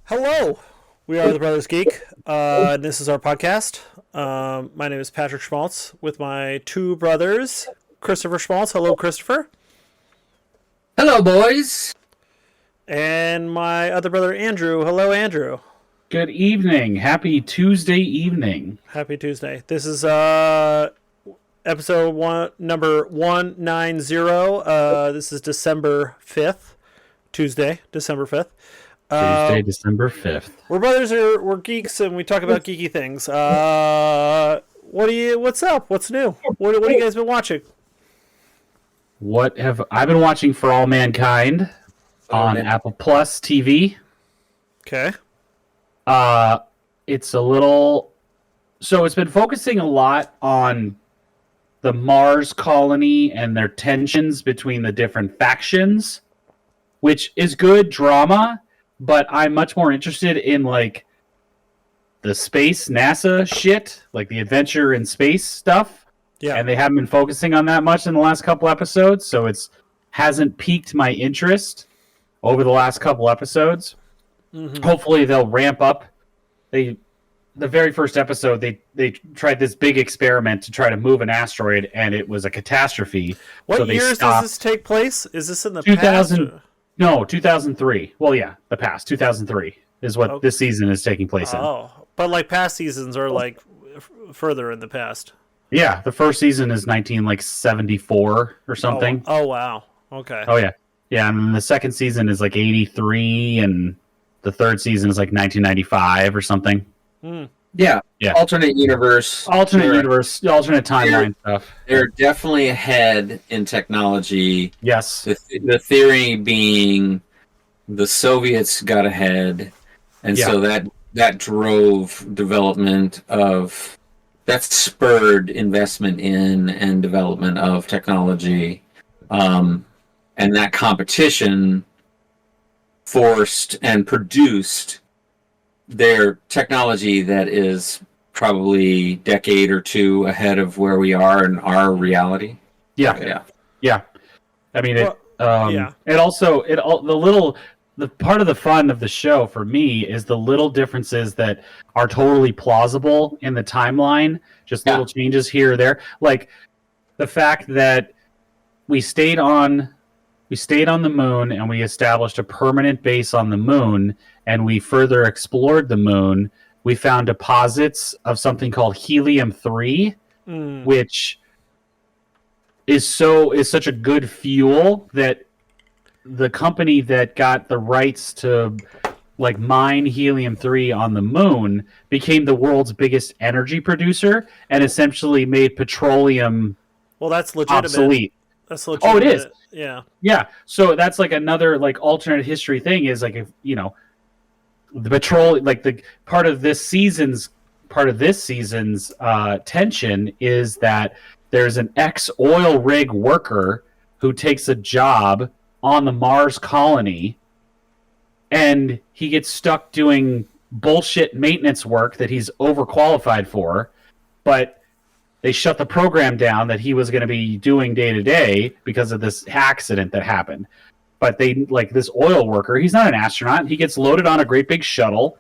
Hello, we are the Brothers Geek. This is our podcast. My name is Patrick Schmaltz with my two brothers, Christopher Schmaltz. Hello, Christopher. Hello, boys. And my other brother, Andrew. Hello, Andrew. Good evening. Happy Tuesday evening. Happy Tuesday. This is episode number 190. This is December 5th, Tuesday, December 5th. Tuesday, December 5th. We're brothers, we're geeks, and we talk about geeky things. What's up? What's new? What have you guys been watching? What have I been watching for All Mankind on Apple Plus TV? Okay. It's a little... So it's been focusing a lot on the Mars colony and their tensions between the different factions, which is good drama, but I'm much more interested in, like, the space NASA shit, like the adventure in space stuff. Yeah. And they haven't been focusing on that much in the last couple episodes, so it's hasn't piqued my interest over the last couple episodes. Mm-hmm. Hopefully they'll ramp up. The very first episode, they tried this big experiment to try to move an asteroid, and it was a catastrophe. What years does this take place? Is this in the 2000, past? No, 2003. Well, yeah, the past. 2003 is what this season is taking place in. Oh, but like past seasons are like further in the past. Yeah, the first season is 1974 or something. Oh wow. Okay. Oh yeah. Yeah, and the second season is like 83, and the third season is like 1995 or something. Yeah. Alternate universe. Alternate timeline stuff. They're definitely ahead in technology. Yes. The theory being the Soviets got ahead, and so that drove development of... That spurred investment in and development of technology. And that competition forced and produced their technology that is probably a decade or two ahead of where we are in our reality. Yeah. I mean, the part of the fun of the show for me is the little differences that are totally plausible in the timeline, just little changes here or there. Like the fact that we stayed on the moon and we established a permanent base on the moon, and we further explored the moon. We found deposits of something called helium-3, which is such a good fuel that the company that got the rights to like mine helium-3 on the moon became the world's biggest energy producer and essentially made petroleum that's legitimate. Obsolete. That's legitimate. Oh, it is. Yeah. So that's like another like alternate history thing is like, if you know, the petrol, like the part of this season's tension is that there's an ex-oil rig worker who takes a job on the Mars colony, and he gets stuck doing bullshit maintenance work that he's overqualified for, but they shut the program down that he was going to be doing day to day because of this accident that happened. But they, like, this oil worker, he's not an astronaut. He gets loaded on a great big shuttle,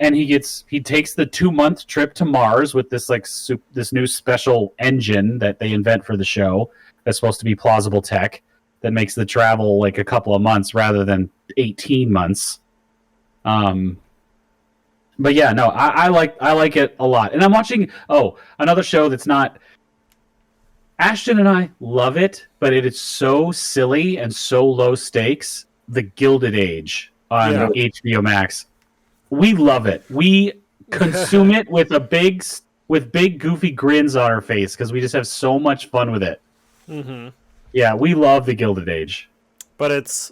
and he takes the 2-month trip to Mars with this this new special engine that they invent for the show that's supposed to be plausible tech that makes the travel like a couple of months rather than 18 months. But yeah, no, I like it a lot. And I'm watching another show that's not... Ashton and I love it, but it is so silly and so low stakes. The Gilded Age on HBO Max. We love it. We consume it with big goofy grins on our face because we just have so much fun with it. Mm-hmm. Yeah, we love the Gilded Age. But it's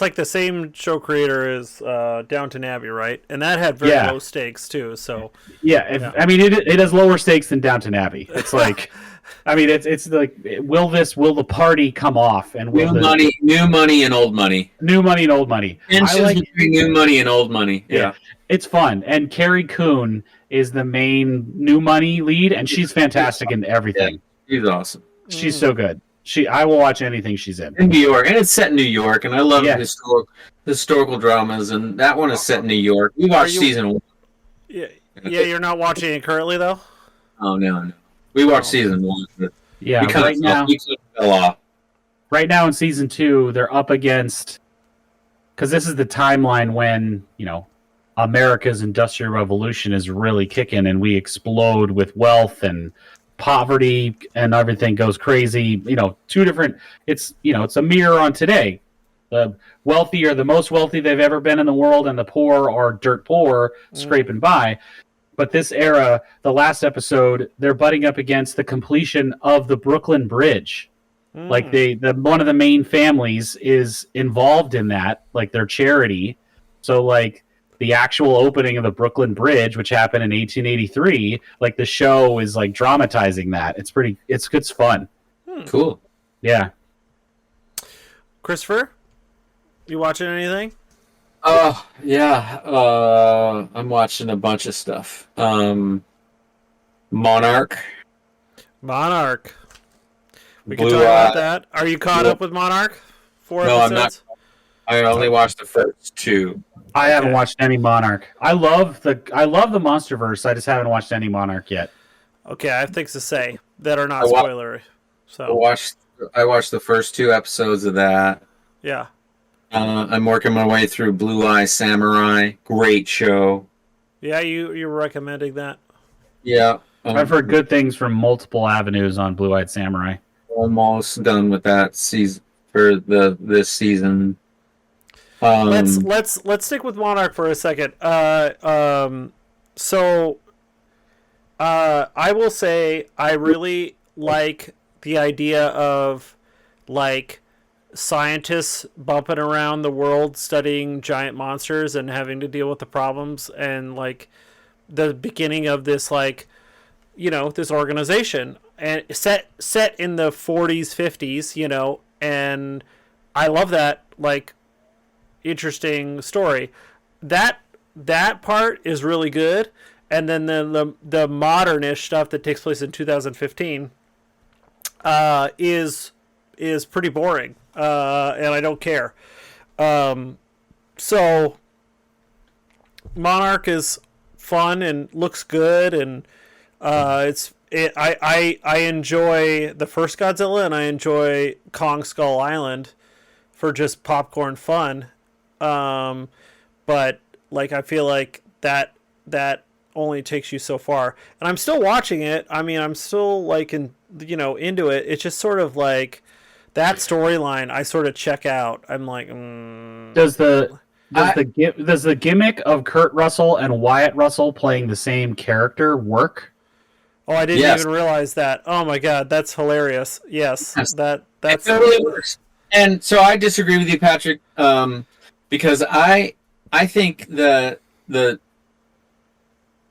like the same show creator as Downton Abbey, right? And that had very low stakes too. So I mean, it has lower stakes than Downton Abbey. It's like, I mean, it's like, will the party come off? And new money and old money. New money and old money. Between new money and old money. Yeah, it's fun. And Carrie Coon is the main new money lead, and she's fantastic in everything. Yeah, she's awesome. She's so good. I will watch anything she's in. In New York, and it's set in New York, and I love Yeah. historical dramas, and that one is set in New York. We watched season 1. Yeah, you're not watching it currently though. Oh no. We watched season 1. But Yeah, we fell off. Right now in season 2, they're up against, because this is the timeline when America's Industrial Revolution is really kicking, and we explode with wealth and poverty, and everything goes crazy. Two different. It's a mirror on today. The wealthy are the most wealthy they've ever been in the world, and the poor are dirt poor, scraping by. But this era, the last episode, they're butting up against the completion of the Brooklyn Bridge. Like one of the main families is involved in that, like their charity. So like the actual opening of the Brooklyn Bridge, which happened in 1883, like the show is like dramatizing that. It's fun. Cool. Yeah. Christopher, you watching anything? Oh yeah. I'm watching a bunch of stuff. Monarch. We can talk about that. Are you caught up with Monarch? 4 episodes? I'm not. I only watched the first 2. I haven't watched any Monarch. I love the MonsterVerse. I just haven't watched any Monarch yet. Okay, I have things to say that are not spoilery. So I watched the first 2 episodes of that. Yeah. I'm working my way through Blue Eye Samurai. Great show. Yeah, you were recommending that. Yeah. I've heard good things from multiple avenues on Blue Eyed Samurai. Almost done with that season for this season. Let's stick with Monarch for a second. So I will say I really like the idea of like scientists bumping around the world studying giant monsters and having to deal with the problems, and like the beginning of this this organization, and set in the 40s 50s, and I love that interesting story. That part is really good, and then the modernish stuff that takes place in 2015 is pretty boring, and I don't care. So Monarch is fun and looks good, and I enjoy the first Godzilla, and I enjoy Kong Skull Island for just popcorn fun. But I feel like that only takes you so far, and I'm still watching it. I mean, I'm still into it. It's just sort of like that storyline I sort of check out. I'm like, Does the gimmick of Kurt Russell and Wyatt Russell playing the same character work? Oh, I didn't even realize that. Oh my god, that's hilarious. Yes. That's it totally works. And so I disagree with you, Patrick, because I think the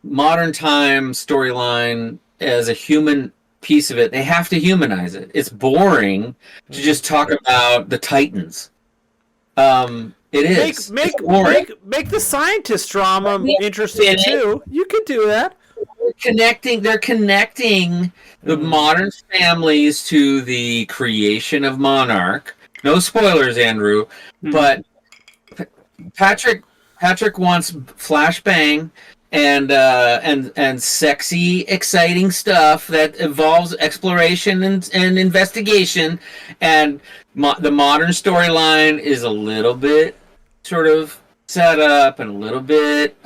modern time storyline as a human piece of it, they have to humanize it. It's boring to just talk about the Titans. It is. Make the scientist drama interesting too. You could do that. They're connecting the modern families to the creation of Monarch. No spoilers, Andrew, but Patrick wants flashbang and sexy, exciting stuff that involves exploration and investigation, and the modern storyline is a little bit sort of set up and a little bit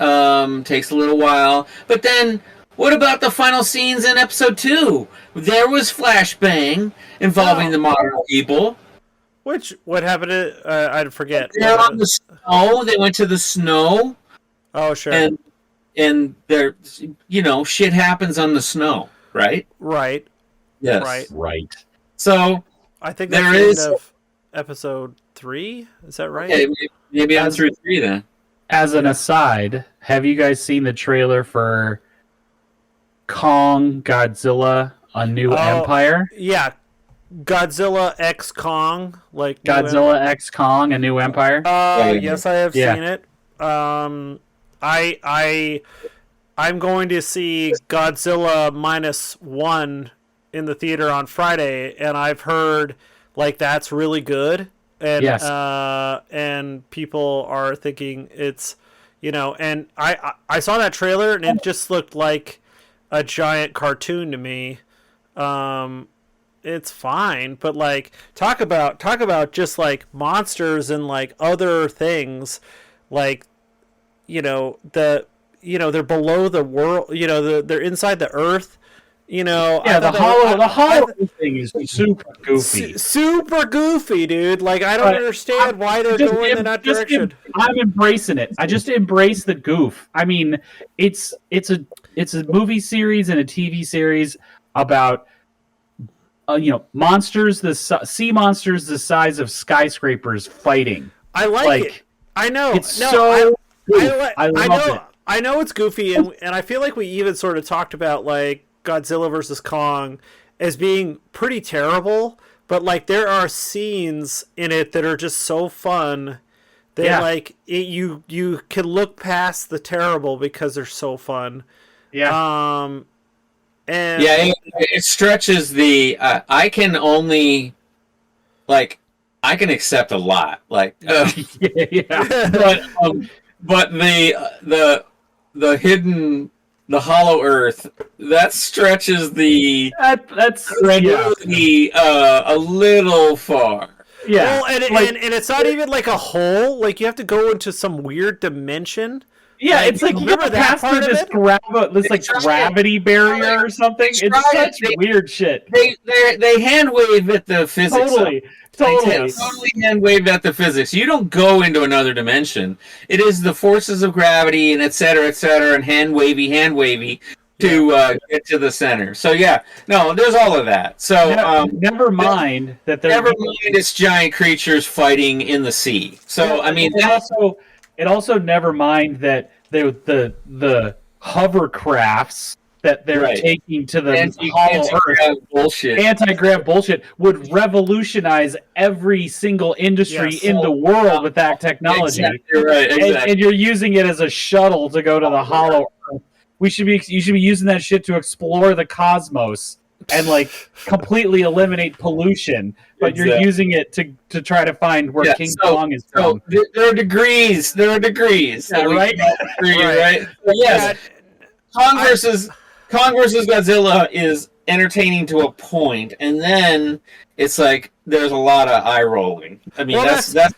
takes a little while, but then what about the final scenes in episode 2? There was flashbang involving the modern people. What happened to I forget. They're on the snow. They went to the snow. Oh sure. And there, shit happens on the snow, right? Right. Yes. Right. So I think that's the end of episode 3. Is that right? Okay, maybe I'm through 3 then. As an aside, have you guys seen the trailer for Kong Godzilla: A New Empire? Yeah. Godzilla X Kong, Godzilla X Kong: A New Empire. Yes, I have seen it. I'm going to see Godzilla -1 in the theater on Friday, and I've heard like that's really good, and Yes. and people are thinking it's, and I saw that trailer and it just looked like a giant cartoon to me. It's fine, but like talk about just like monsters and like other things, like they're below the world, they're inside the earth. Yeah, the hollow thing is super goofy. Super goofy, dude. Like, I don't understand why they're going in that direction. I'm embracing it. I just embrace the goof. I mean, it's a movie series and a TV series about monsters, sea monsters the size of skyscrapers fighting. I like it. I know. It's I love it. I know it's goofy, and I feel like we even sort of talked about like Godzilla versus Kong as being pretty terrible, but like there are scenes in it that are just so fun that like you can look past the terrible because they're so fun. And it stretches the I can only like I can accept a lot like but the hidden, the hollow earth, that stretches the credibility a little far. Yeah. Well, and it's not even like a hole. Like you have to go into some weird dimension. Yeah, like, it's like you gotta pass through this gravity barrier or something. It's such weird shit. They hand wave at the physics. Totally hand wave at the physics. You don't go into another dimension. It is the forces of gravity and et cetera, and hand wavy to get to the center. So there's all of that. So never mind it's giant creatures fighting in the sea. So I mean, it also never mind that the hovercrafts that they're taking to the anti-grav bullshit would revolutionize every single industry in the world with that technology. Exactly right. Exactly. And you're using it as a shuttle to go to the hollow earth. You should be using that shit to explore the cosmos and like completely eliminate pollution, but you're using it to try to find where King Kong is from. There are degrees. Yeah, right? Right. So yes. Kong versus Godzilla is entertaining to a point, and then it's like there's a lot of eye rolling. I mean, that's That's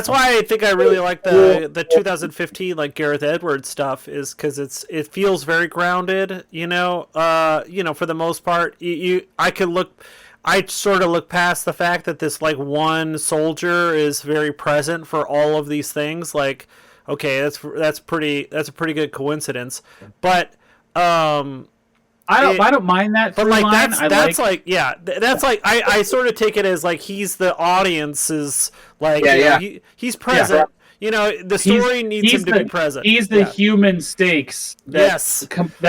why I think I really like the 2015 like Gareth Edwards stuff, is because it feels very grounded. For the most part, I sort of look past the fact that this like one soldier is very present for all of these things. Like, okay, that's a pretty good coincidence, but I don't mind that. But like that's like I sort of take it as like he's the audience's like he's present. Yeah. The story needs him to be present. He's the human stakes that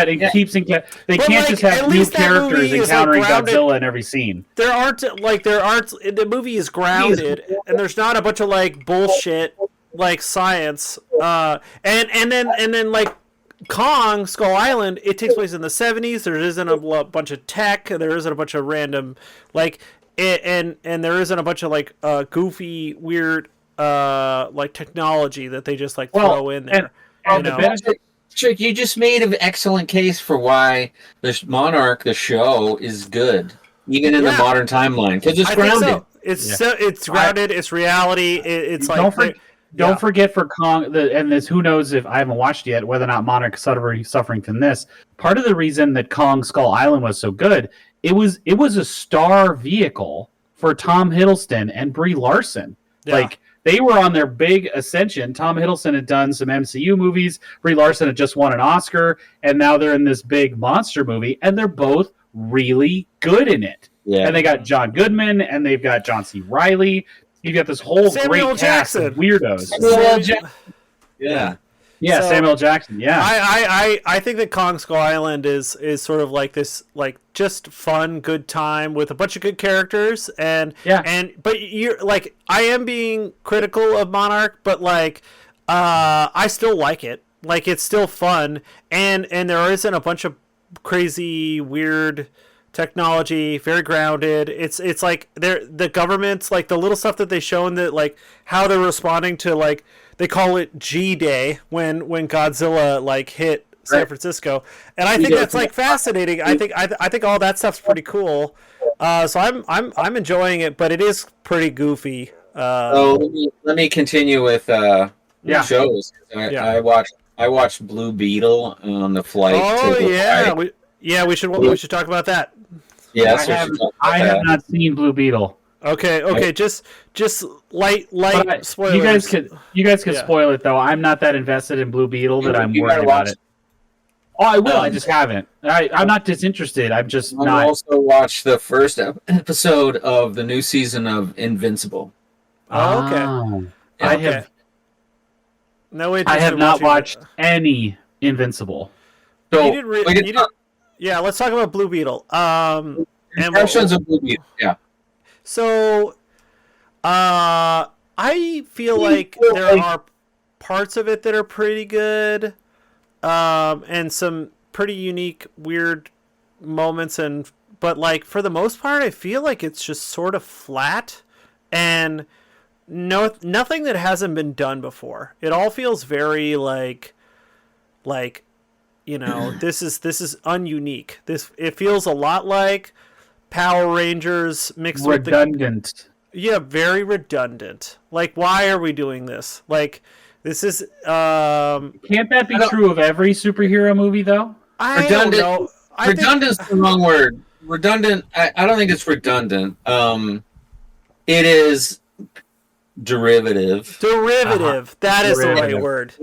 it keeps in. They can't just have new characters encountering Godzilla in every scene. There aren't. The movie is grounded, and there's not a bunch of like bullshit like science. And then like Kong Skull Island, it takes place in the 70s. There isn't a bunch of tech. There isn't a bunch of random and there isn't a bunch of like goofy weird like technology that they just like throw in there. Trick, you just made an excellent case for why this Monarch, the show, is good, even in the modern timeline, because it's grounded. It's grounded. It's reality. It's like. Don't forget for Kong, and this, who knows if I haven't watched yet, whether or not Monarch is suffering from this. Part of the reason that Kong Skull Island was so good, it was a star vehicle for Tom Hiddleston and Brie Larson. Yeah. Like, they were on their big ascension. Tom Hiddleston had done some MCU movies. Brie Larson had just won an Oscar, and now they're in this big monster movie, and they're both really good in it. Yeah. And they got John Goodman, and they've got John C. Reilly. You got this whole great cast of weirdos. Samuel Jackson. Yeah. I think that Kong Skull Island is sort of like this, like just fun, good time with a bunch of good characters, but you're like, I am being critical of Monarch, but like, I still like it. Like, it's still fun, and there isn't a bunch of crazy, weird technology, very grounded. It's like the government's like the little stuff that they show in that like how they're responding to like they call it G Day when Godzilla like hit San Francisco, and I think that's like fascinating. I think all that stuff's pretty cool. So I'm enjoying it, but it is pretty goofy. So let me continue with shows. I watched Blue Beetle on the flight. Oh yeah, we should talk about that. Yes, I have not seen Blue Beetle. Okay, just light spoilers. You guys could spoil it though. I'm not that invested in Blue Beetle that I'm worried about it. Oh, I will. I just haven't. I'm not disinterested. I'm just not. I also watched the first episode of the new season of Invincible. Oh, okay. I have. No interest. I have not watched any Invincible. So you didn't. Yeah, let's talk about Blue Beetle. Impressions of Blue Beetle. Yeah. So, I feel like there are parts of it that are pretty good, and some pretty unique, weird moments. But like for the most part, I feel like it's just sort of flat, and nothing that hasn't been done before. It all feels very like this is ununique. It feels a lot like Power Rangers mixed with redundant. Very redundant. Like, why are we doing this? Like, this is Can't that be true of every superhero movie though? I don't know. Redundant is the wrong word. Redundant. I don't think it's redundant. It is derivative. That is the right word.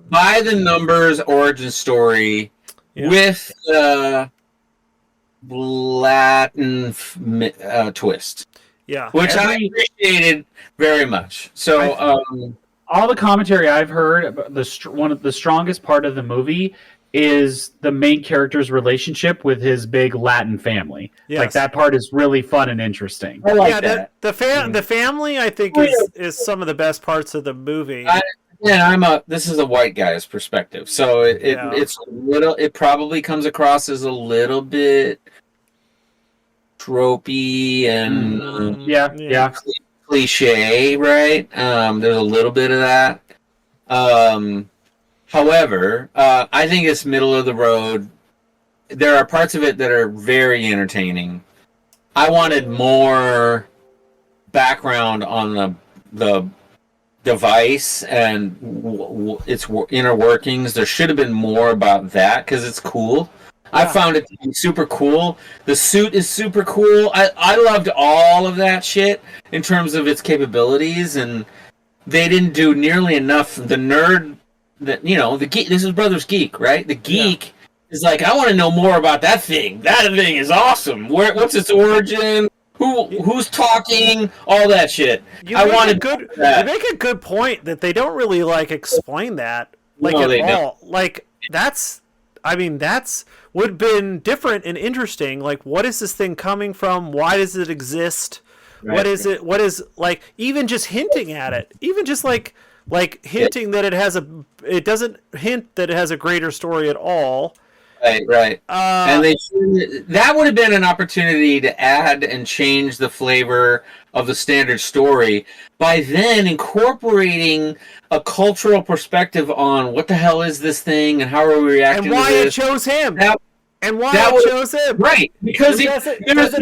By the numbers origin story with Latin twist. Yeah, which I appreciated very much. So all the commentary I've heard, one of the strongest part of the movie is the main character's relationship with his big Latin family. Yes. Like that part is really fun and interesting. I like that. The family I think is some of the best parts of the movie. This is a white guy's perspective, so it's a little. It probably comes across as a little bit tropey and cliche, right? There's a little bit of that. However, I think it's middle of the road. There are parts of it that are very entertaining. I wanted more background on the device and its inner workings. There should have been more about that because it's cool. Yeah. I found it to be super cool. The suit is super cool. I loved all of that shit in terms of its capabilities, and they didn't do nearly enough. The nerd, the geek. This is Brothers Geek, right? The geek is like, I want to know more about that thing. That thing is awesome. What's its origin? Who's talking? All that shit. You make a good point that they don't really explain that at all. Don't. Like that's would have been different and interesting. Like, what is this thing coming from? Why does it exist? Right. What is it? What is even just hinting at it? Even just hinting that it doesn't hint that it has a greater story at all. Right. And that would have been an opportunity to add and change the flavor of the standard story by then incorporating a cultural perspective on what the hell is this thing and how are we reacting to this. And why it chose him. Chose him. Right. Because they never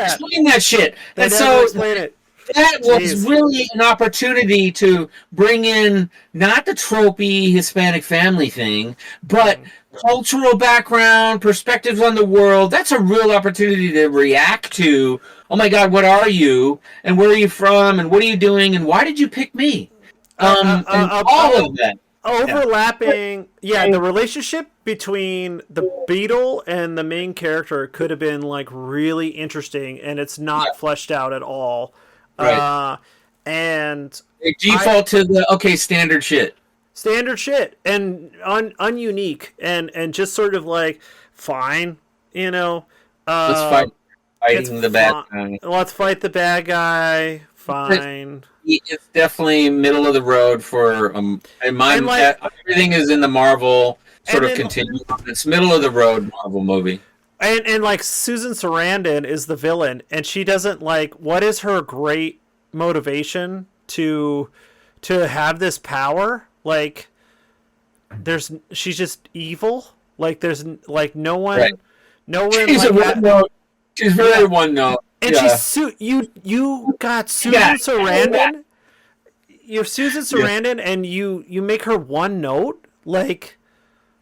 explain that shit. They never explain it. That was really an opportunity to bring in not the tropey Hispanic family thing, but cultural background, perspectives on the world. That's a real opportunity to react to, oh my God, what are you? And where are you from? And what are you doing? And why did you pick me? All of that. Overlapping, the relationship between the Beetle and the main character could have been really interesting, and it's not fleshed out at all. Right. And they default to the standard shit and ununique and just sort of fine, let's fighting the bad guy. Let's fight the bad guy. Fine. It's definitely middle of the road for everything is in the Marvel sort of continuum. It's middle of the road Marvel movie. and like Susan Sarandon is the villain, and she doesn't like. What is her great motivation to have this power? Like, she's just evil. Like, there's like no one, Right. no one. She's like, a one note. She's very one note. and she's you got Susan Sarandon. You're Susan Sarandon, and you make her one note. Like,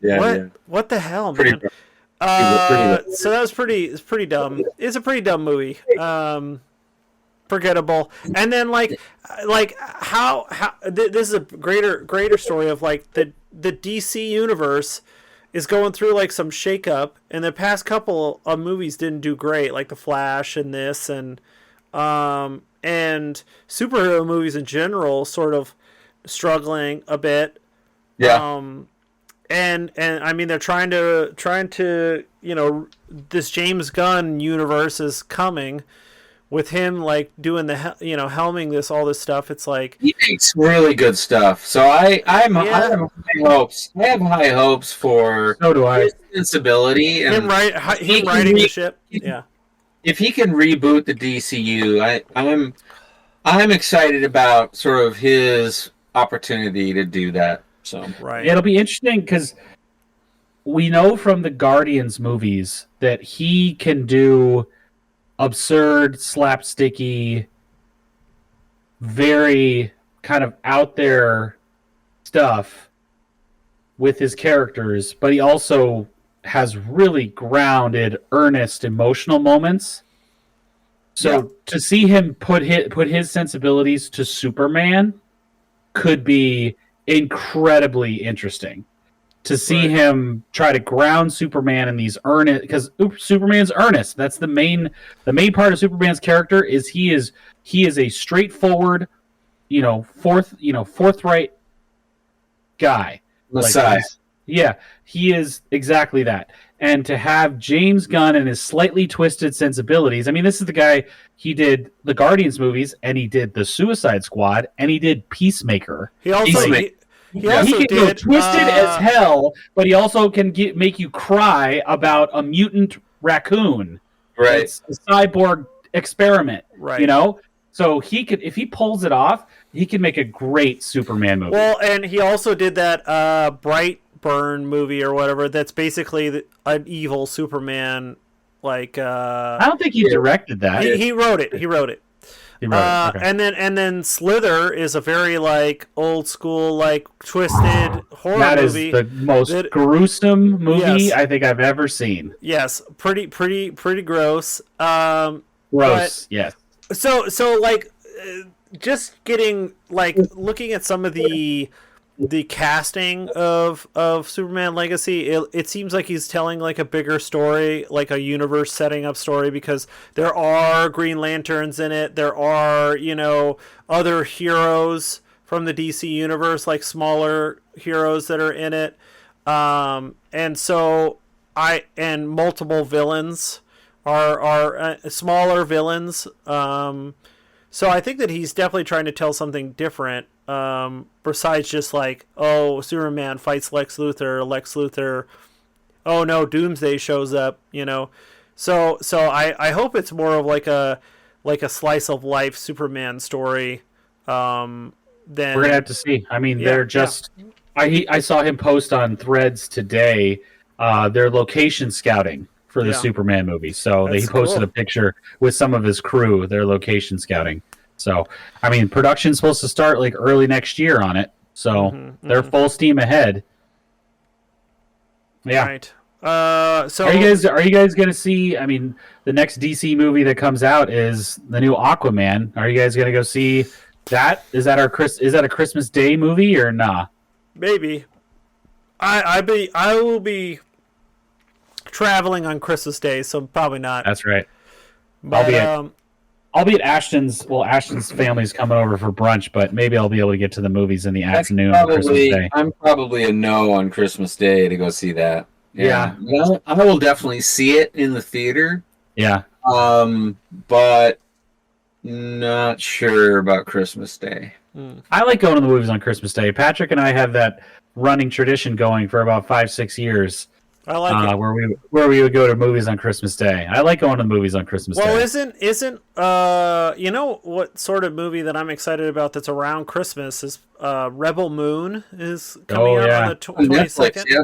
what the hell, man? So that was pretty dumb. It's a pretty dumb movie. Forgettable. And then like how this is a greater story of like the DC universe is going through like some shakeup, and the past couple of movies didn't do great, like The Flash and this, and superhero movies in general sort of struggling a bit. Yeah. And I mean, they're trying to this James Gunn universe is coming with him like doing the helming all this stuff. It's like he makes really good stuff. So I have high hopes. I have high hopes for so do I. His sensibility and him writing the ship. Yeah. If he can reboot the DCU, I'm excited about sort of his opportunity to do that. So right. It'll be interesting because we know from the Guardians movies that he can do absurd, slapsticky, very kind of out there stuff with his characters, but he also has really grounded, earnest, emotional moments. So to see him put his sensibilities to Superman could be incredibly interesting. To see him try to ground Superman in these earnest, because Superman's earnest. That's the main part of Superman's character is he is a straightforward, forthright guy. Messiah. He is exactly that. And to have James Gunn and his slightly twisted sensibilities, I mean, this is the guy, he did the Guardians movies, and he did the Suicide Squad, and he did Peacemaker. He also he can go twisted as hell, but he also can make you cry about a mutant raccoon. Right. It's a cyborg experiment. Right. So he could, if he pulls it off, he can make a great Superman movie. Well, and he also did that Brightburn movie or whatever. That's basically an evil Superman. Like I don't think he directed that. He wrote it. Okay. And then Slither is a very like old school like twisted horror movie. That is the most gruesome movie I think I've ever seen. Yes, pretty gross. Gross. Yes. So like just getting like looking at some of the casting of Superman Legacy, it seems like he's telling like a bigger story, like a universe setting up story, because there are Green Lanterns in it. There are, other heroes from the DC universe, like smaller heroes that are in it. And so and multiple villains are smaller villains. So I think that he's definitely trying to tell something different. Besides just like, oh, Superman fights Lex Luthor, oh no, Doomsday shows up, So I hope it's more of like a slice of life Superman story. Then we're gonna have to see. I mean, they're just. Yeah. I saw him post on Threads today. Their location scouting for the Superman movie. So he posted a picture with some of his crew. Their location scouting. So, I mean, production's supposed to start like early next year on it. So they're full steam ahead. Yeah. Right. So are you guys going to see? I mean, the next DC movie that comes out is the new Aquaman. Are you guys going to go see that? Is that a Christmas Day movie or nah? Maybe. I will be traveling on Christmas Day, so probably not. That's right. But, I'll be at Ashton's. Well, Ashton's family's coming over for brunch, but maybe I'll be able to get to the movies in the afternoon on Christmas Day. I'm probably a no on Christmas Day to go see that. Yeah. Well, I will definitely see it in the theater. Yeah. But not sure about Christmas Day. I like going to the movies on Christmas Day. Patrick and I have that running tradition going for about 5-6 years. I like it. Where we would go to movies on Christmas Day. I like going to movies on Christmas Day. Well, isn't you know what sort of movie that I'm excited about that's around Christmas is Rebel Moon is coming out on the 22nd. Yeah.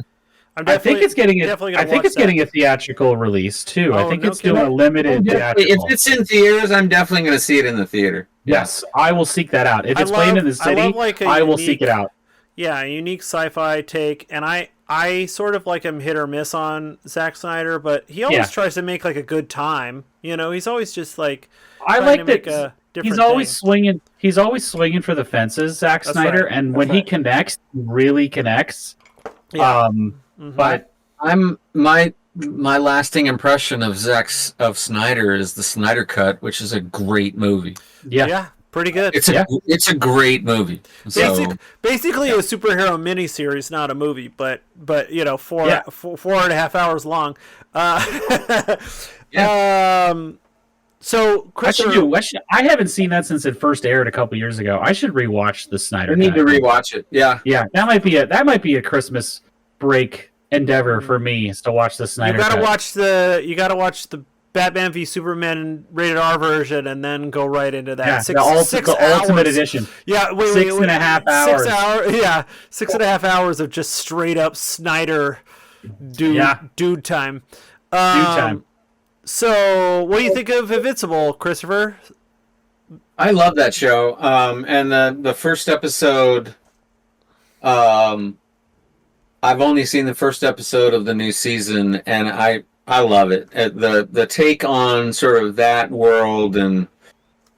I think it's getting getting a theatrical release too. Oh, I think no it's doing a limited theatrical. If it's in theaters, I'm definitely going to see it in the theater. Yes, I will seek that out. If it's playing in the city, I will seek it out. Yeah, a unique sci-fi take, and I sort of like him hit or miss on Zack Snyder, but he always tries to make like a good time. You know, he's always just like I like that he's always swinging. He's always swinging for the fences, Zack Snyder, right. and when he connects, he really connects. Yeah. But my lasting impression of Snyder is the Snyder Cut, which is a great movie. Yeah, pretty good. It's a great movie. Basically a superhero miniseries, not a movie, but you know, 4.5 hours long. So Chris, I haven't seen that since it first aired a couple years ago. I should rewatch the Snyder. I need to rewatch it. Yeah, that might be a Christmas break endeavor for me is to watch the Snyder. You gotta watch the Batman v Superman rated R version and then go right into that. The ultimate edition. Yeah, wait, 6.5 hours. 6 hours. Yeah, 6.5 hours of just straight up Snyder dude time. Dude time. So, what do you think of Invincible, Christopher? I love that show. And the first episode, I've only seen the first episode of the new season, and I love it. The take on sort of that world and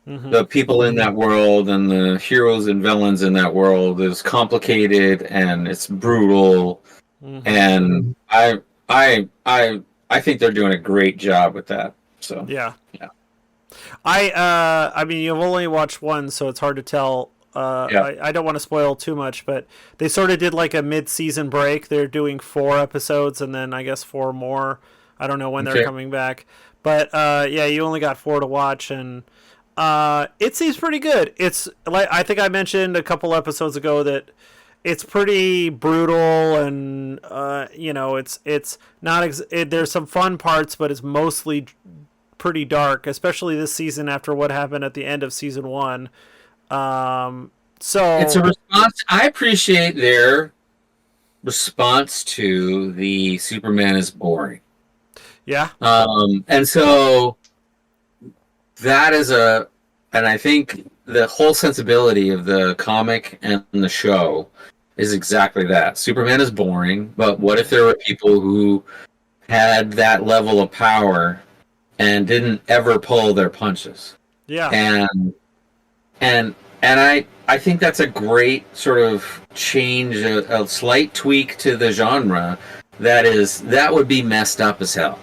the people in that world and the heroes and villains in that world is complicated and it's brutal, and I think they're doing a great job with that. So yeah. I mean, you've only watched one, so it's hard to tell. I don't want to spoil too much, but they sort of did like a mid-season break. They're doing 4 episodes and then I guess 4 more. I don't know when they're coming back, but you only got 4 to watch, and it seems pretty good. It's like I think I mentioned a couple episodes ago that it's pretty brutal, and you know, it's not there's some fun parts, but it's mostly pretty dark, especially this season after what happened at the end of season 1. So it's a response. I appreciate their response to the Superman is boring. Yeah. And so that is and I think the whole sensibility of the comic and the show is exactly that. Superman is boring, but what if there were people who had that level of power and didn't ever pull their punches? Yeah. And I think that's a great sort of change, a slight tweak to the genre that would be messed up as hell.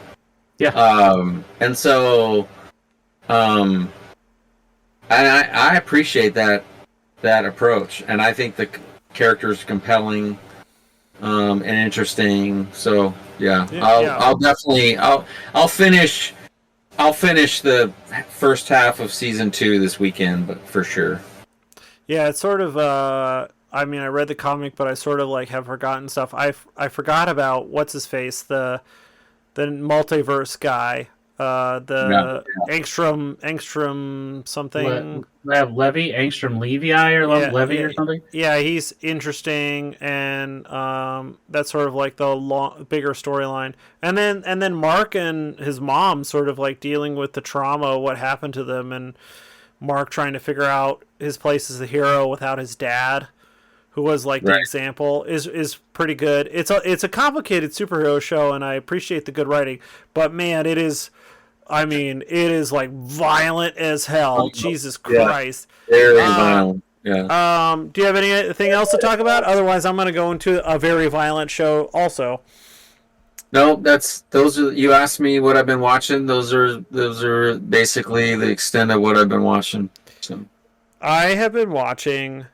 Yeah. And so, and I appreciate that approach, and I think the character's compelling, and interesting. So I'll definitely I'll finish the first half of season 2 this weekend, but for sure. Yeah, it's sort of. I mean, I read the comic, but I sort of like have forgotten stuff. I forgot about what's his face, the multiverse guy, Angstrom something. Levy, Angstrom Levi or Levy or something. Yeah, he's interesting, and that's sort of like the bigger storyline. And then Mark and his mom sort of like dealing with the trauma, what happened to them, and Mark trying to figure out his place as a hero without his dad, who was like the example, is pretty good. It's a complicated superhero show, and I appreciate the good writing, but man, it is like violent as hell. Jesus Christ. Very violent. Yeah. Do you have anything else to talk about? Otherwise, I'm going to go into a very violent show also. No, those are, you asked me what I've been watching. Those are basically the extent of what I've been watching. So I have been watching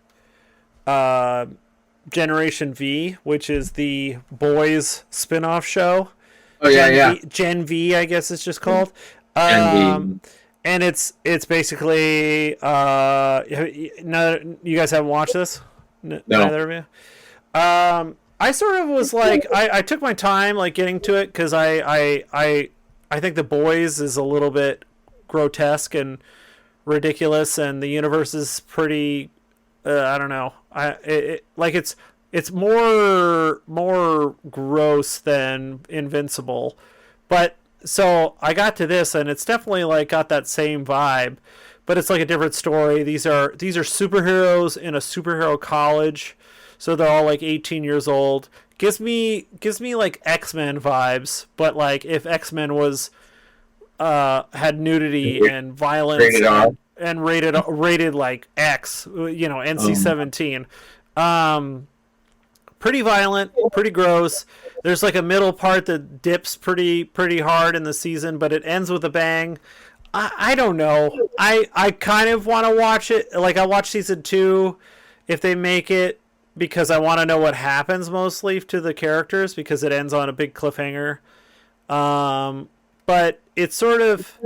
Generation V, which is the boys spin-off show. Oh yeah, GenV, I guess it's just called. GenV. And it's basically you guys haven't watched this? No. Neither of you. I sort of was like, I took my time like getting to it because I think The Boys is a little bit grotesque and ridiculous, and the universe is pretty. I don't know. It's more gross than Invincible, but so I got to this, and it's definitely like got that same vibe, but it's like a different story. These are superheroes in a superhero college, so they're all like 18 years old. Gives me like X-Men vibes, but like if X-Men was had nudity and violence and rated like X, NC-17. Pretty violent, pretty gross. There's like a middle part that dips pretty hard in the season, but it ends with a bang. I don't know. I kind of want to watch it. Like I'll watch season 2 if they make it, because I want to know what happens mostly to the characters, because it ends on a big cliffhanger. But it's sort of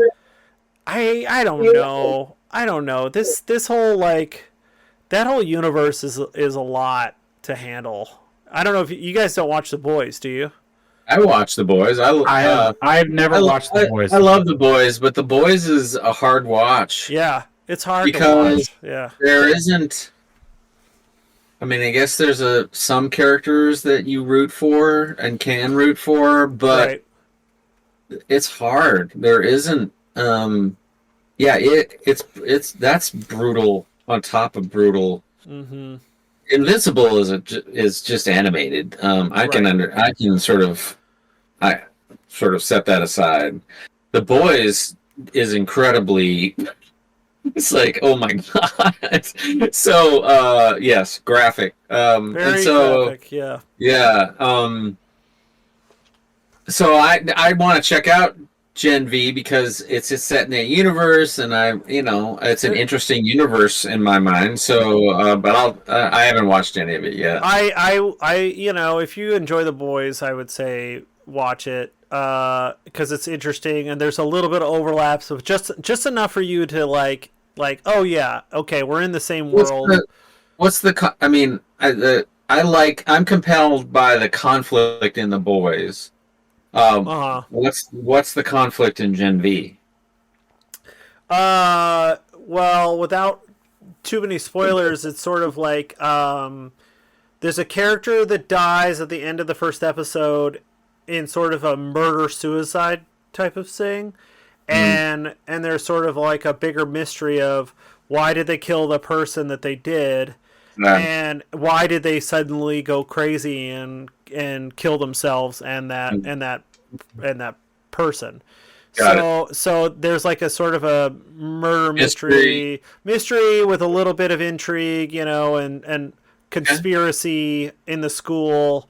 I don't know. I don't know. This whole like that whole universe is a lot to handle. I don't know if you guys don't watch The Boys, do you? I watch The Boys. I've never watched The Boys. I love The Boys, but The Boys is a hard watch. Yeah, it's hard because to watch. Yeah. There isn't. I mean, I guess there's some characters that you root for and can root for, but right. It's hard. There isn't. It's that's brutal on top of brutal. Mm-hmm. Invincible is just animated. I can sort of set that aside. The Boys is incredibly. It's like, oh my god. So yes, graphic. Very graphic, yeah. Yeah. So I want to check out GenV because it's just set in a universe, and it's an interesting universe in my mind. So, but I haven't watched any of it yet. If you enjoy The Boys, I would say watch it because it's interesting, and there's a little bit of overlaps of just enough for you to like, oh yeah, okay, we're in the same world. I'm compelled by the conflict in The Boys. What's the conflict in GenV? Well, without too many spoilers, it's sort of like there's a character that dies at the end of the first episode in sort of a murder-suicide type of thing, and there's sort of like a bigger mystery of why did they kill the person that they did, and why did they suddenly go crazy and kill themselves and that person. So there's like a sort of a murder mystery with a little bit of intrigue, and conspiracy in the school,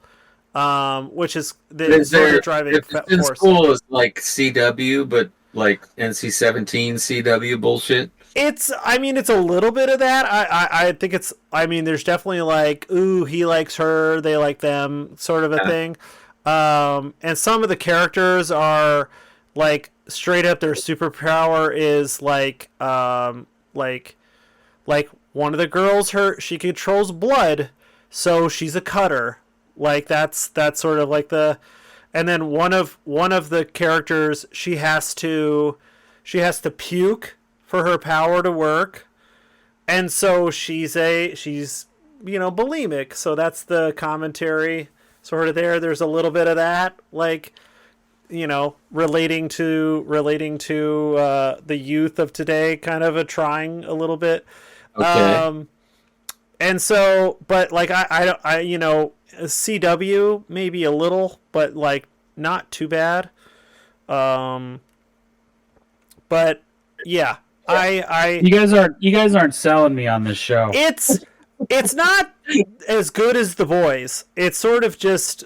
which is sort of driving force. In school is like CW, but like NC-17 CW bullshit. It's a little bit of that. I think there's definitely like, ooh, he likes her, they like them, sort of a thing. And some of the characters are like straight up their superpower is like one of the girls, she controls blood, so she's a cutter. Like that's sort of like and then one of the characters, she has to puke for her power to work, and so she's bulimic. So that's the commentary sort of there. There's a little bit of that, like, relating to the youth of today, kind of trying a little bit. Okay. And so, but like I CW maybe a little, but like not too bad. But yeah. You guys aren't selling me on this show. It's not as good as The Boys. It's sort of just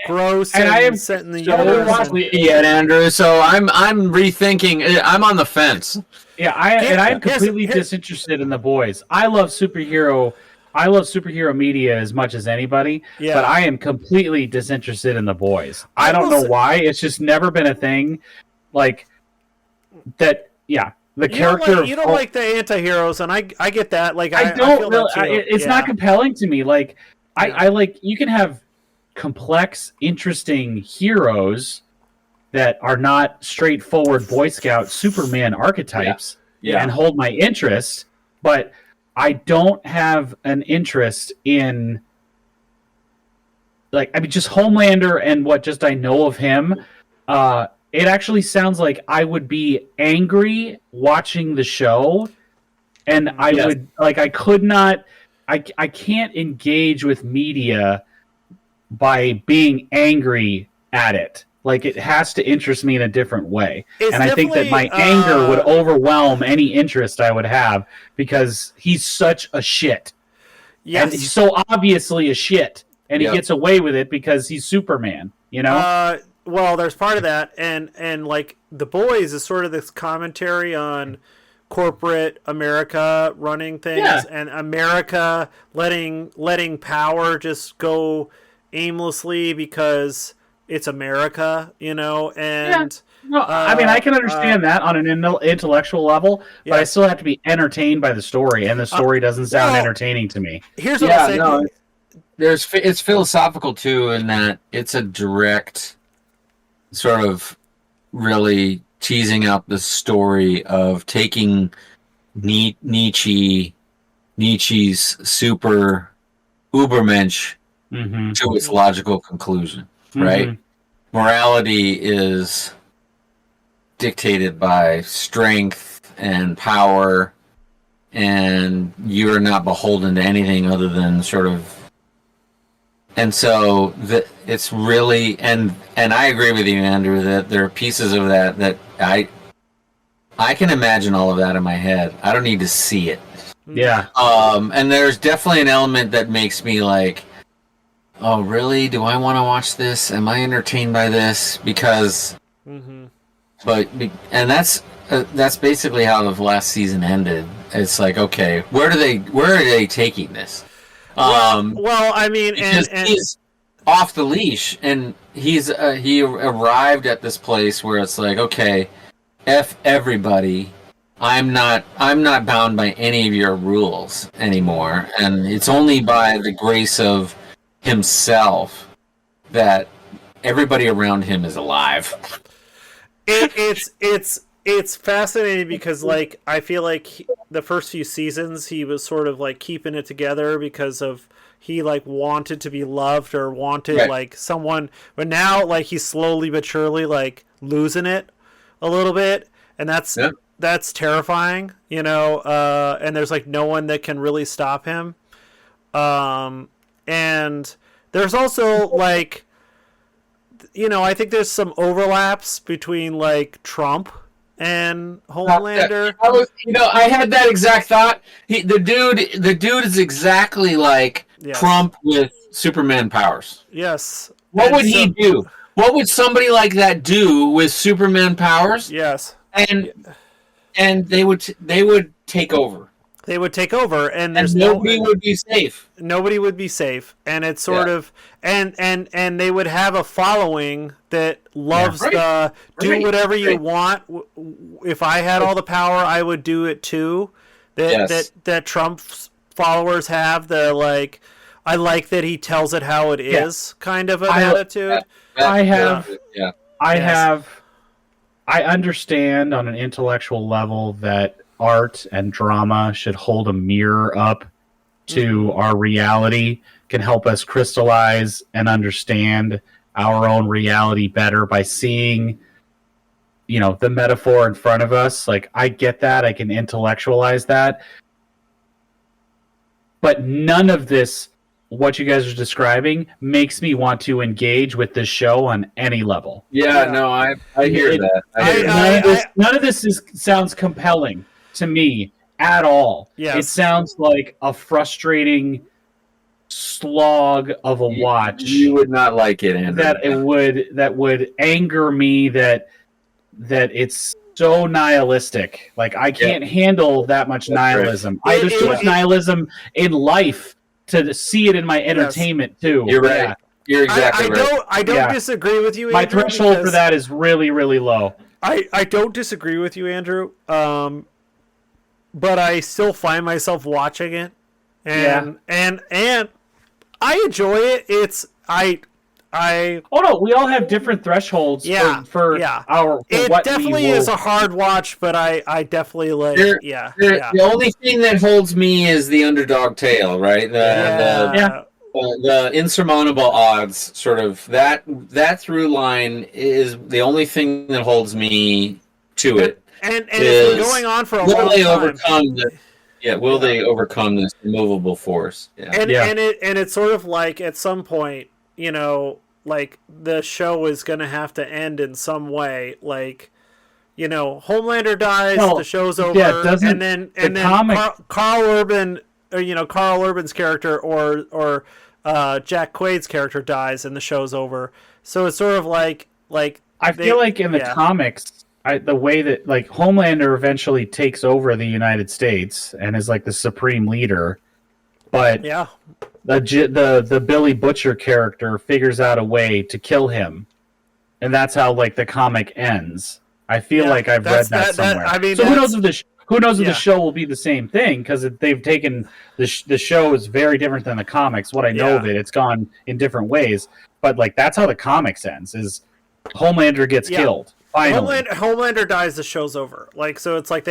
gross and set in the universe. Yeah, Andrew. So I'm rethinking. I'm on the fence. Yeah, I'm completely disinterested in The Boys. I love superhero media as much as anybody, but I am completely disinterested in The Boys. I don't know why. It's just never been a thing. Like that. Yeah, the character. You don't like the anti-heroes, and I get that. Like I don't really. It's not compelling to me. Like I like, you can have complex, interesting heroes that are not straightforward Boy Scout Superman archetypes and hold my interest, but I don't have an interest in, like, I mean, just Homelander and what just I know of him. It actually sounds like I would be angry watching the show, and I would, like, I could not, I can't engage with media by being angry at it. Like, it has to interest me in a different way. And I think that my anger would overwhelm any interest I would have, because he's such a shit. Yes. And he's so obviously a shit. And he gets away with it because he's Superman, you know? Well, there's part of that. And like, The Boys is sort of this commentary on corporate America running things, and America letting power just go aimlessly because it's America, you know, and no, I mean, I can understand that on an intellectual level, but I still have to be entertained by the story, and the story doesn't sound entertaining to me. Here's what I'm saying. No, it's philosophical too, in that it's a direct sort of really teasing out the story of taking Nietzsche's super Ubermensch to its logical conclusion. Right? Morality is dictated by strength and power, and you're not beholden to anything other than sort of. And so it's really, and I agree with you, Andrew, that there are pieces of that I can imagine all of that in my head. I don't need to see it. Yeah. And there's definitely an element that makes me like, oh, really? Do I want to watch this? Am I entertained by this? Because, but, and that's basically how the last season ended. It's like, okay, where are they taking this? Well, I mean, and he's off the leash, and he arrived at this place where it's like, okay, F everybody. I'm not bound by any of your rules anymore, and it's only by the grace of himself that everybody around him is alive. It's fascinating because, like, I feel like the first few seasons he was sort of like keeping it together because of he like wanted to be loved or wanted like someone, but now like he's slowly but surely like losing it a little bit, and that's terrifying, you know. And there's like no one that can really stop him. And there's also, like, you know, I think there's some overlaps between, like, Trump and Homelander. I had that exact thought. The dude is exactly like Trump with Superman powers. Yes. What would he do? What would somebody like that do with Superman powers? Yes. And they would take over. They would take over, and there's nobody would be safe. Nobody would be safe, and it's sort of and they would have a following that loves do whatever you want. If I had all the power, I would do it too. That Trump's followers have the like. I like that he tells it how it is, kind of an attitude. I understand on an intellectual level that art and drama should hold a mirror up to our reality, can help us crystallize and understand our own reality better by seeing, you know, the metaphor in front of us. Like, I get that. I can intellectualize that. But none of this, what you guys are describing, makes me want to engage with this show on any level. No, I hear that. None of this sounds compelling to me at all. Yes. It sounds like a frustrating slog of a watch. You would not like it, Andrew. That would anger me that it's so nihilistic. Like, I can't handle that much nihilism. There's too much nihilism in life to see it in my entertainment too. You're right. Yeah. You're exactly right. I don't disagree with you, Andrew. My threshold for that is really, really low. I don't disagree with you, Andrew. But I still find myself watching it, and I enjoy it. It's I Oh no, we all have different thresholds for our. For it what definitely is a hard watch, but I definitely like. The only thing that holds me is the underdog tale, right? The insurmountable odds, sort of that through line is the only thing that holds me to it. And it's been going on for a long time. Will they overcome this immovable force? Yeah. And it's sort of like at some point, you know, like the show is going to have to end in some way. Like, you know, Homelander dies, the show's over, and then Carl Urban, or you know, Carl Urban's character or Jack Quaid's character dies, and the show's over. So it's sort of like I feel like in the comics, the way that like Homelander eventually takes over the United States and is like the supreme leader, but the Billy Butcher character figures out a way to kill him, and that's how like the comic ends. I feel like I've read that somewhere. I mean, so who knows if the show will be the same thing, because they've taken the show is very different than the comics. What I know of it, it's gone in different ways, but like that's how the comics ends: is Homelander gets killed. Finally, Homelander dies, the show's over. Like, so it's like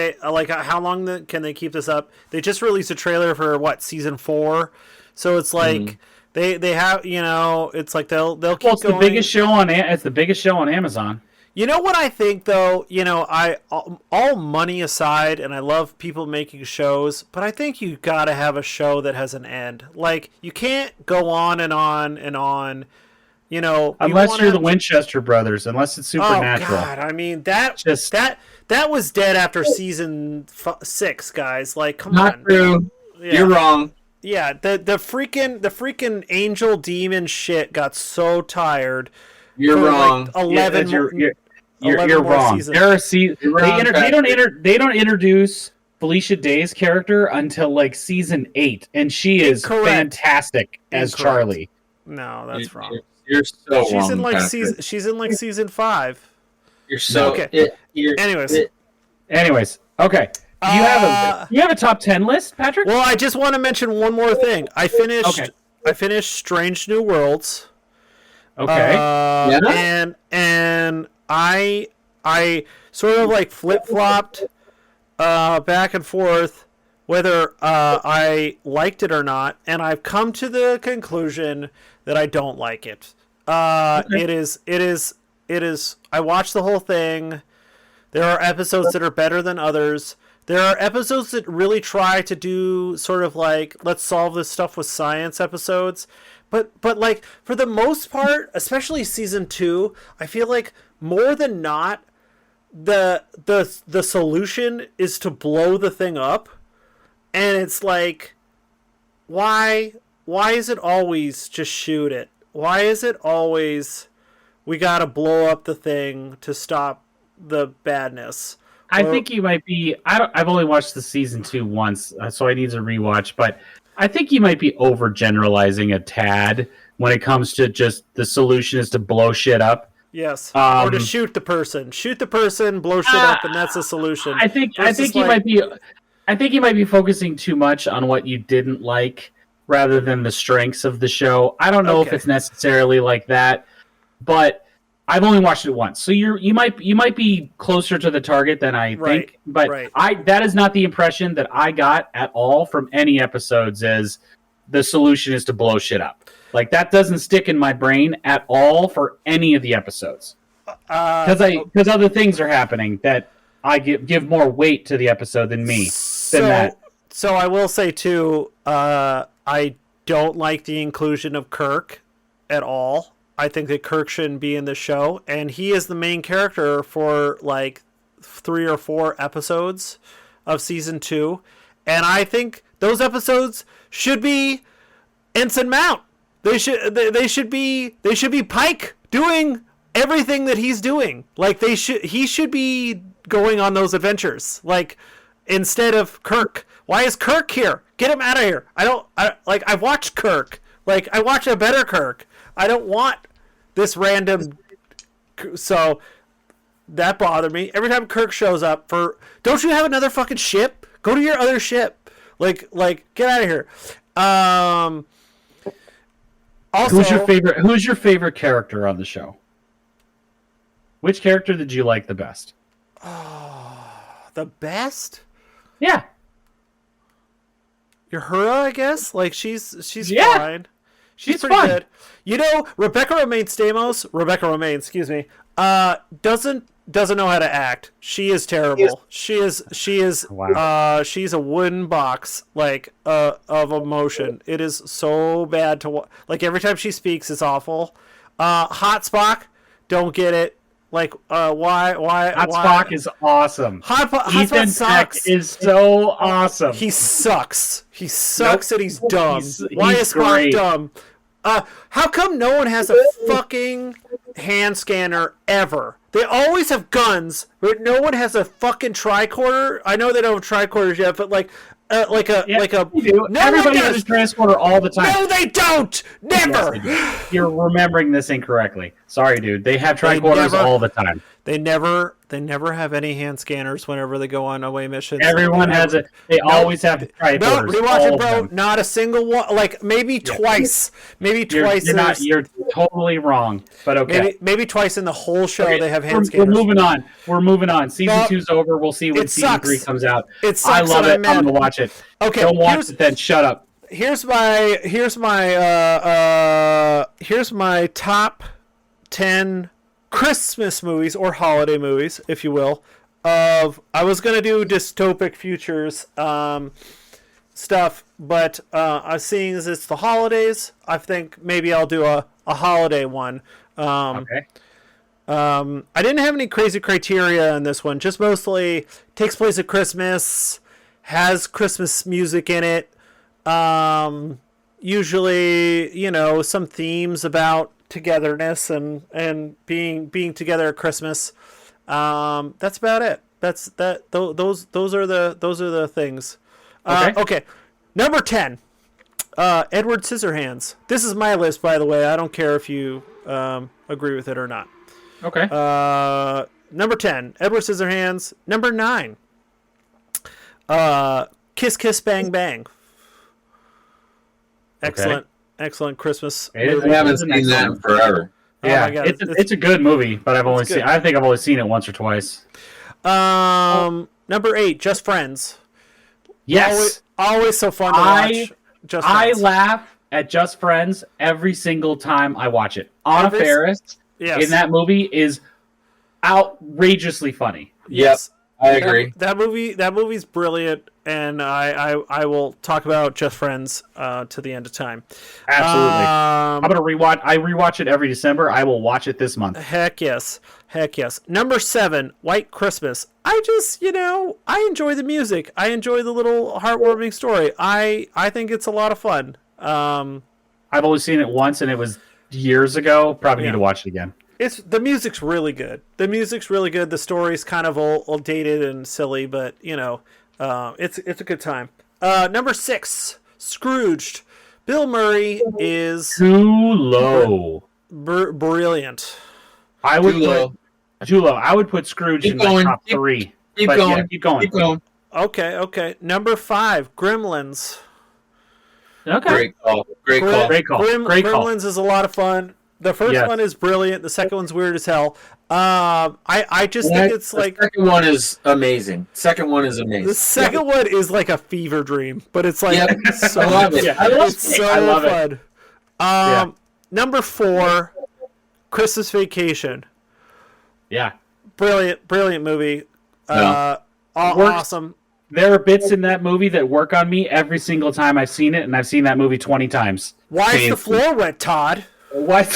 how long can they keep this up? They just released a trailer for season 4, so it's like they have, you know, it's like they'll keep going. It's the biggest show on Amazon. You know what I think, though? You know, all money aside, and I love people making shows, but I think you got to have a show that has an end. Like, you can't go on and on and on. You know, unless you're the Winchester brothers, unless it's Supernatural. Oh God! I mean that was dead after season 6, guys. Like, come on. Not true. Yeah. You're wrong. Yeah, the freaking angel demon shit got so tired. You're wrong. Like 11 You're wrong. They don't introduce Felicia Day's character until like season 8, and she is fantastic as Charlie. No, that's wrong. You're so she's wrong. She's in season 5. You're so okay. Anyways, okay. You have a top 10 list, Patrick? Well, I just want to mention one more thing. I finished Strange New Worlds. Okay. And I sort of like flip-flopped back and forth whether I liked it or not, and I've come to the conclusion that I don't like it. It is I watched the whole thing. There are episodes that are better than others. There are episodes that really try to do sort of like, let's solve this stuff with science episodes. But like, for the most part, especially season 2, I feel like more than not, the solution is to blow the thing up. And it's like, why is it always just shoot it? Why is it always we gotta blow up the thing to stop the badness? I think you might be. I've only watched the season 2 once, so I need to rewatch. But I think you might be overgeneralizing a tad when it comes to just the solution is to blow shit up. Yes, or to shoot the person, blow shit up, and that's the solution. I think you might be. I think you might be focusing too much on what you didn't like rather than the strengths of the show. I don't know if it's necessarily like that, but I've only watched it once, so you might be closer to the target than I think. But that is not the impression that I got at all from any episodes. As the solution is to blow shit up, like that doesn't stick in my brain at all for any of the episodes. Because other things are happening that I give more weight to the episode than that. So I will say too, I don't like the inclusion of Kirk at all. I think that Kirk shouldn't be in the show, and he is the main character for like 3 or 4 episodes of season 2, and I think those episodes should be Ensign Mount. They should be Pike doing everything that he's doing. Like he should be going on those adventures, like instead of Kirk. Why is Kirk here? Get him out of here. I've watched Kirk. Like, I watch a better Kirk. I don't want this random. So that bothered me. Every time Kirk shows up don't you have another fucking ship? Go to your other ship. Like get out of here. Also, Who's your favorite character on the show? Which character did you like the best? the best? Yeah. Uhura, I guess. Like she's fine. She's pretty fun. good. You know, Rebecca Romaine, excuse me, doesn't know how to act. She is terrible. She is Wow. she's a wooden box of emotion. It is so bad to watch. Like every time she speaks, it's awful. Hot Spock, don't get it. Like why Spock is awesome. Hot Ethan Spock sucks. Peck is so awesome. He sucks. He sucks and he's dumb. Why he's is Spock great. dumb? How come no one has a fucking hand scanner ever? They always have guns, but no one has a fucking tricorder. I know they don't have tricorders yet, but like a You do. No, Everybody one has does. a transporter all the time. No, they don't. Never. Yes, you're remembering this incorrectly. Sorry, dude. They have tricorders all the time. They never have any hand scanners whenever they go on away missions. Everyone has it. They always have tricorders. No, rewatch all it, bro. of them. Not a single one. Like maybe twice. Maybe twice. You're totally wrong. But okay. Maybe twice in the whole show they have hand We're scanners. We're moving on. Season 2's over. We'll see when season 3 comes out. It sucks. I love it. I'm I'm gonna watch it. Okay, don't watch it then. Shut up. Here's my top 10 Christmas movies or holiday movies, if you will. I was gonna do dystopic futures stuff, but seeing as it's the holidays, I think maybe I'll do a holiday one. Okay. I didn't have any crazy criteria in this one. Just mostly takes place at Christmas, has Christmas music in it. Usually, some themes about togetherness and being together at Christmas. That's about it. Those are the things. Okay. Number 10. Edward Scissorhands. This is my list, by the way. I don't care if you agree with it or not. Okay. Number 10, Edward Scissorhands. Number 9, Kiss Kiss Bang Bang. Excellent Christmas movie. I haven't seen that in forever. Yeah, Oh my God, it's a good movie, but I think I've only seen it once or twice. Number 8, Just Friends. Yes. Always so fun to watch. Just Friends. I laugh at Just Friends every single time I watch it. Anna Faris in that movie is outrageously funny. Yes. I agree. That movie's brilliant, and I will talk about Just Friends to the end of time. Absolutely. I'm gonna rewatch. I rewatch it every December. I will watch it this month. Heck yes. Number 7, White Christmas. I just I enjoy the music. I enjoy the little heartwarming story. I think it's a lot of fun. I've only seen it once, and it was years ago. Probably need to watch it again. The music's really good. The story's kind of old dated and silly, but it's a good time. Number 6, Scrooged. Bill Murray is too low. Brilliant. I would put too low. I would put Scrooge in my top 3. Keep going. Keep going. Okay. Number 5, Gremlins. Okay. Great call. Gremlins is a lot of fun. The first one is brilliant. The second one's weird as hell. I just think it's like the second one is amazing. The second one is like a fever dream, but it's like so I love it. It's so I love fun. Number 4, Christmas Vacation. Yeah. Brilliant movie. Awesome. There are bits in that movie that work on me every single time I've seen it, and I've seen that movie 20 times. Why is the floor wet, Todd? Why?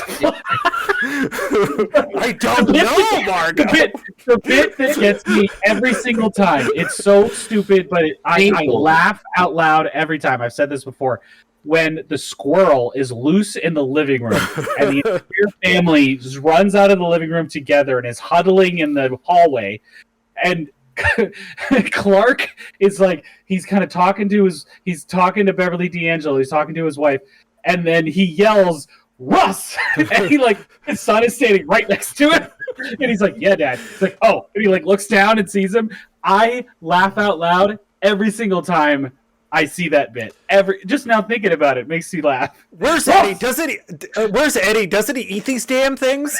I don't know, Margo. The bit that gets me every single time. It's so stupid, but I laugh out loud every time. I've said this before. When the squirrel is loose in the living room and the entire family just runs out of the living room together and is huddling in the hallway, and Clark is like, he's talking to Beverly D'Angelo, he's talking to his wife, and then he yells, "Russ!" and his son is standing right next to him, and he's like, "Yeah, Dad." He's like, "Oh," and he looks down and sees him. I laugh out loud every single time I see that bit just now. Thinking about it makes me laugh. Where's Eddie? Doesn't he? Where's Eddie? Doesn't he eat these damn things?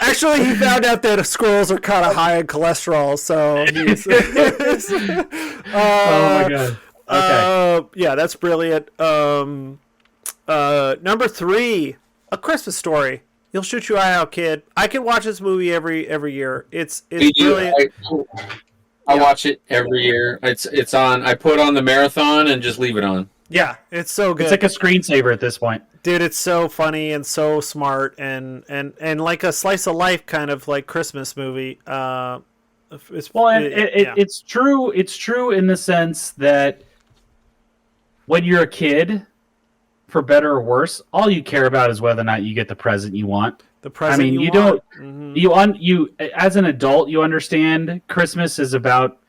Actually, he found out that squirrels are kind of high in cholesterol, so he's. Oh my god! Okay. Yeah, that's brilliant. Number 3, A Christmas Story. You'll shoot your eye out, kid. I can watch this movie every year. It's brilliant. I watch it every year. It's on. I put on the marathon and just leave it on. Yeah, it's so good. It's like a screensaver at this point. Dude, it's so funny and so smart and like a slice of life kind of like Christmas movie. It's true. It's true in the sense that when you're a kid, for better or worse, all you care about is whether or not you get the present you want. The present. I mean, you don't. Mm-hmm. You as an adult, you understand Christmas is about